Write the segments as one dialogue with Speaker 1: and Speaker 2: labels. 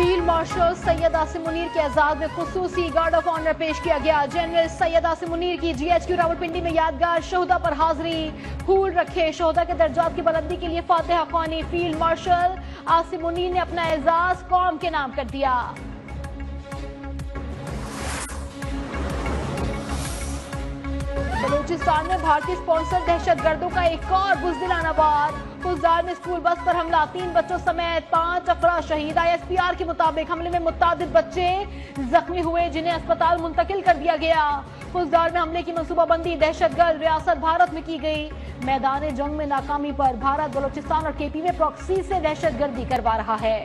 Speaker 1: Field marshal Syed Asim Munir के एजाज में खुसूसी guard of honour पेश किया गया। जनरल सैयद आसिम मुनीर की GHQ रावलपिंडी में यादगार शोहदा पर हाजिरी। फूल रखे शोहदा के दर्जात की बुलंदी के लिए फातिहा ख्वानी। फील्ड मार्शल आसिम मुनीर ने अपना एजाज कौम के नाम कर दिया। बलूचिस्तान में भारतीय स्पॉन्सर दहशतगर्दों का एक और बुज़दिलाना वार। फुलजार में स्कूल बस पर हमला, 3 बच्चों समेत 5 अफराद शहीद। ISPR के मुताबिक हमले में मुतादिद बच्चे जख्मी हुए, जिन्हें अस्पताल मुंतकिल कर दिया गया। फुलजार में हमले की मंसूबाबंदी दहशतगर्द रियासत भारत में की गई। मैदान जंग में नाकामी पर भारत बलूचिस्तान और KP में प्रॉक्सी से दहशतगर्दी करवा रहा है।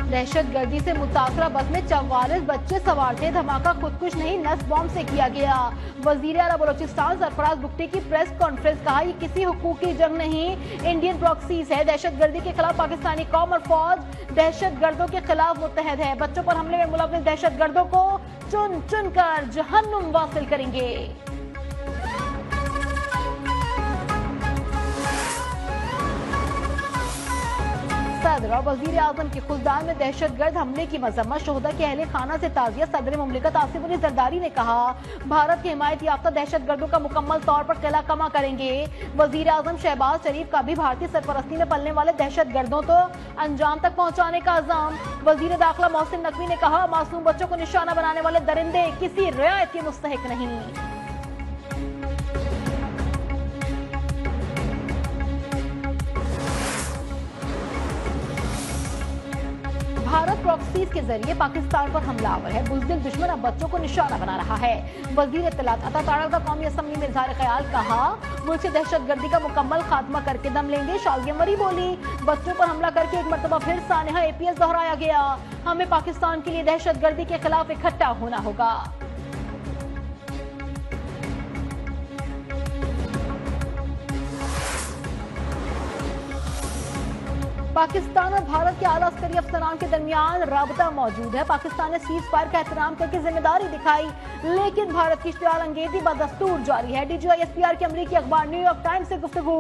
Speaker 1: दहशतगर्दी से मुतासरा बस में 44 बच्चे सवार थे। धमाका खुदकुश नहीं, नस बॉम्ब से किया गया। वजीर आला बलूचिस्तान सरफराज बुगटी की प्रेस कॉन्फ्रेंस, कहा ये किसी हुकूकी जंग नहीं, इंडियन प्रॉक्सीज है। दहशतगर्दी के खिलाफ पाकिस्तानी कौम और फौज दहशतगर्दों के खिलाफ मुत्तहद है। बच्चों पर हमले में मुलव्विस दहशतगर्दों को चुन चुन कर जहन्नुम वासिल करेंगे। सदर और वजीर आजम के खुलदान में दहशतगर्द हमले की मजम्मत। शोहदा के अहले खाना से ताजिया। सदर मुमलिकत आसिफ अली जरदारी ने कहा भारत के हिमायत याफ्ता दहशतगर्दों का मुकम्मल तौर पर किला कमा करेंगे। वजीर आजम शहबाज शरीफ का भी भारतीय सरपरस्ती में पलने वाले दहशतगर्दों को अंजाम तक पहुंचाने का अज़म। वजीर दाखिला मोहसिन नकवी ने कहा मासूम बच्चों को निशाना बनाने वाले दरिंदे किसी रियायत के मुस्तहिक नहीं। भारत प्रॉक्सीज के जरिए पाकिस्तान पर हमलावर है। बुज़दिल दुश्मन अब बच्चों को निशाना बना रहा है। वजीर इत्तलात अता तारड़ का कौमी असम्बली में इज़हार ख्याल, कहा मुल्क से दहशतगर्दी का मुकम्मल खात्मा करके दम लेंगे। शालिया मरी बोली बच्चों पर हमला करके एक मरतबा फिर सानेहा APS दोहराया गया। हमें पाकिस्तान के लिए दहशतगर्दी के खिलाफ इकट्ठा होना होगा। पाकिस्तान और भारत के आला अस्करी अफसरान के दरमियान राबता मौजूद है। पाकिस्तान ने सीज फायर का एहतराम करके जिम्मेदारी दिखाई, लेकिन भारत की इश्तियाल अंगेजी बदस्तूर जारी है। DG ISPR के अमरीकी अखबार न्यूयॉर्क टाइम्स से गुफ्तगू,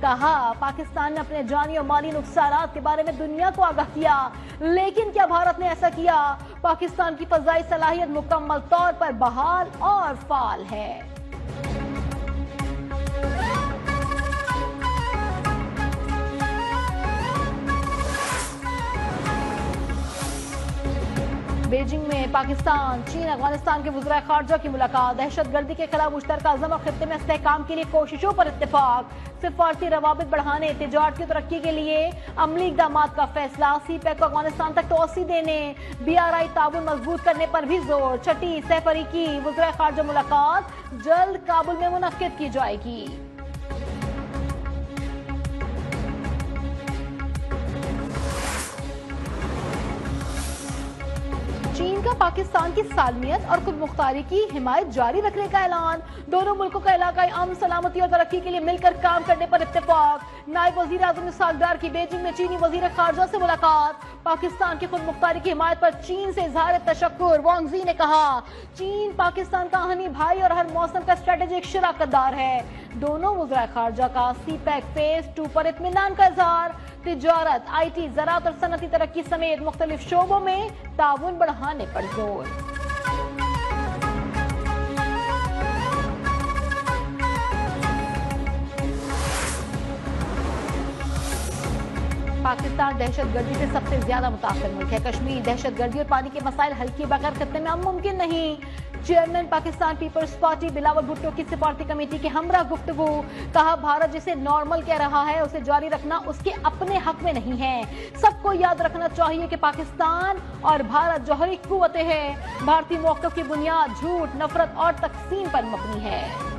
Speaker 1: कहा पाकिस्तान ने अपने जानी और माली नुकसानात के बारे में दुनिया को आगाह किया, लेकिन क्या भारत ने ऐसा किया? पाकिस्तान की फजाई सलाहियत मुकम्मल तौर पर बहाल और फाल है। बीजिंग में पाकिस्तान, चीन, अफगानिस्तान के वज़ीर ख़ारजा की मुलाकात। दहशतगर्दी के खिलाफ मुश्तरका अज़म और खित्ते में इस्तेहकाम के लिए कोशिशों पर इत्तेफाक। सिफारती रवाबित बढ़ाने, तिजारत की तरक्की के लिए अमली इक़दामात का फैसला। CPEC को अफगानिस्तान तक तोसी देने, BRI ताउन मजबूत करने पर भी जोर। छठी सहफरीकी वज़ीर ख़ारजा मुलाकात जल्द काबुल में मुनक्किद की जाएगी। चीन का पाकिस्तान की सालमियत और खुद मुख्तारी की हिमायत जारी रखने का ऐलान। दोनों मुल्कों का इलाकाई अमन, सलामती और तरक्की के लिए मिलकर काम करने पर इत्तेफाक। नायब वजीर आजम इस्हाक डार की बीजिंग में चीनी वजीर खारजा से मुलाकात। पाकिस्तान की खुद मुख्तारी की हिमायत पर चीन से इजहार तशक्कुर। वांग ज़ी ने कहा चीन पाकिस्तान का हनी भाई और हर मौसम का स्ट्रेटेजिक शराकतदार है। दोनों वज़ीर खारजा का CPEC फेज 2 पर इत्मीनान का इजहार। तिजारत, IT, ज़राअत और सनती तरक्की समेत मुख्तलिफ शोबों में ताउन बढ़ाने पर जोर। पाकिस्तान दहशतगर्दी से सबसे ज्यादा मुतासर मुल्क है। कश्मीर दहशतगर्दी और पानी के मसाइल हल किए बगैर खत्ते में मुमकिन नहीं। चेयरमैन पाकिस्तान पीपल्स पार्टी बिलावल भुट्टो की सिफारती कमेटी के हमरा गुफ्तगू, कहा भारत जिसे नॉर्मल कह रहा है उसे जारी रखना उसके अपने हक में नहीं है। सबको याद रखना चाहिए कि पाकिस्तान और भारत जौहरी कुव्वतें हैं। भारतीय मौक़िफ़ की बुनियाद झूठ, नफरत और तकसीम पर मबनी है।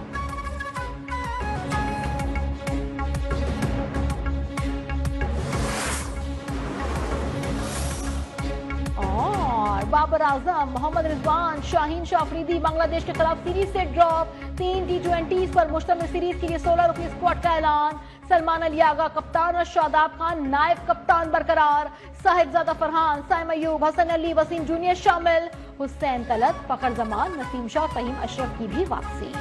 Speaker 1: बाबर आजम, मोहम्मद रिजवान, शाहीन शाह अफरीदी बांग्लादेश के खिलाफ सीरीज से ड्रॉप। 3 T20 पर मुश्तमिल सीरीज के लिए 16 रुकनी स्क्वाड का ऐलान। सलमान अली आगा कप्तान और शादाब खान नायब कप्तान बरकरार। साहिबजादा फरहान, साइम अयूब, हसन अली, वसीम जूनियर शामिल। हुसैन तलत, फखर जमान, नसीम शाह, फहीम अशरफ की भी वापसी।